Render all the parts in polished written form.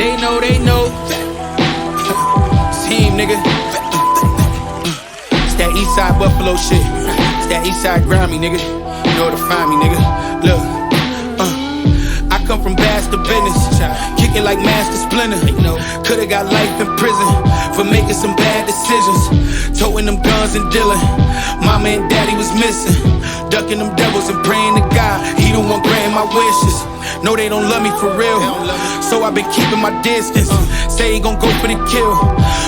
They know. It's Heem, nigga. It's that Eastside Buffalo shit. It's that Eastside Grammy, nigga. You know where to find me, nigga. Look, I come from bass to business, kicking like Master Splinter. Coulda got life in prison for making some bad decisions, toting them guns and dealing. Mama and daddy was missing, ducking them devils and praying to God he the one granting my wishes. No, they don't love me for real, so I've been keeping my distance. Say he gon' go for the kill,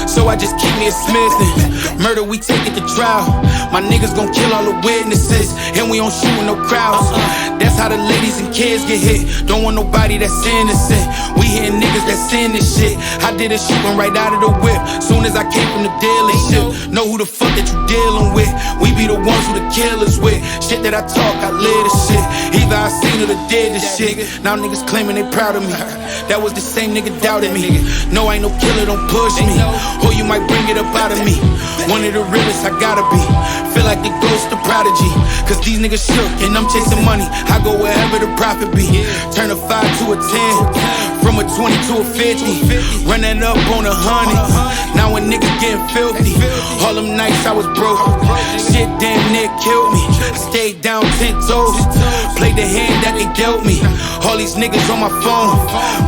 so I just keep me a Smithson. Murder, we take it to trial. My niggas gon' kill all the witnesses, and we don't shoot with no crowds. That's how the ladies and kids get hit. Don't want nobody that's innocent. We hear niggas that sin this shit. I did a shooting right out of the whip, soon as I came from the dealership. Know who the fuck that you dealing with. We be the ones who the killers with. Shit that I talk, I live this shit. Either I seen it or did this shit. Now niggas claiming they proud of me. That was the same nigga doubted me. No, I ain't no killer, don't push me, or you might bring it up out of me. One of the realest I gotta be. Feel like the ghost of prodigy, cause these niggas shook and I'm chasing money. I go wherever the profit be. Turn a 5 to a 10, from a 20 to a 50. Run that up on 100. Now when niggas getting filthy, all them nights I was broke, shit damn near killed me. I stayed down 10 toes, played the hand that they dealt me. All these niggas on my phone,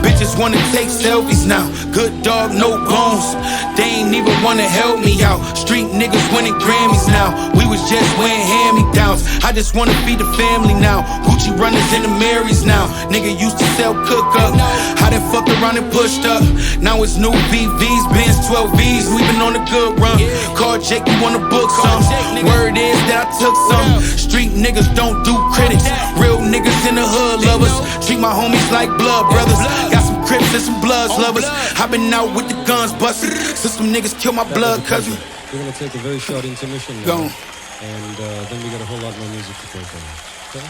bitches wanna take selfies now. Good dog, no bones, they ain't even wanna help me out. Street niggas winning Grammys now, we was just wearing hand-me-downs. I just wanna feed the family now. Gucci runners in the Marys now. Nigga used to sell cook-up, I done fucked around and pushed up. Now it's new VVs, Benz 12Vs, we been on a good run. Call Jake, you wanna book some? Word is that I took some. Street niggas don't do critics, real niggas in the hood love us. Treat my homies like blood brothers. Got some Crips and some Bloods lovers. I been out with the guns busted, so some niggas kill my blood cousin. We're gonna take a very short intermission now. Go. And then we got a whole lot more music to play for you. Okay?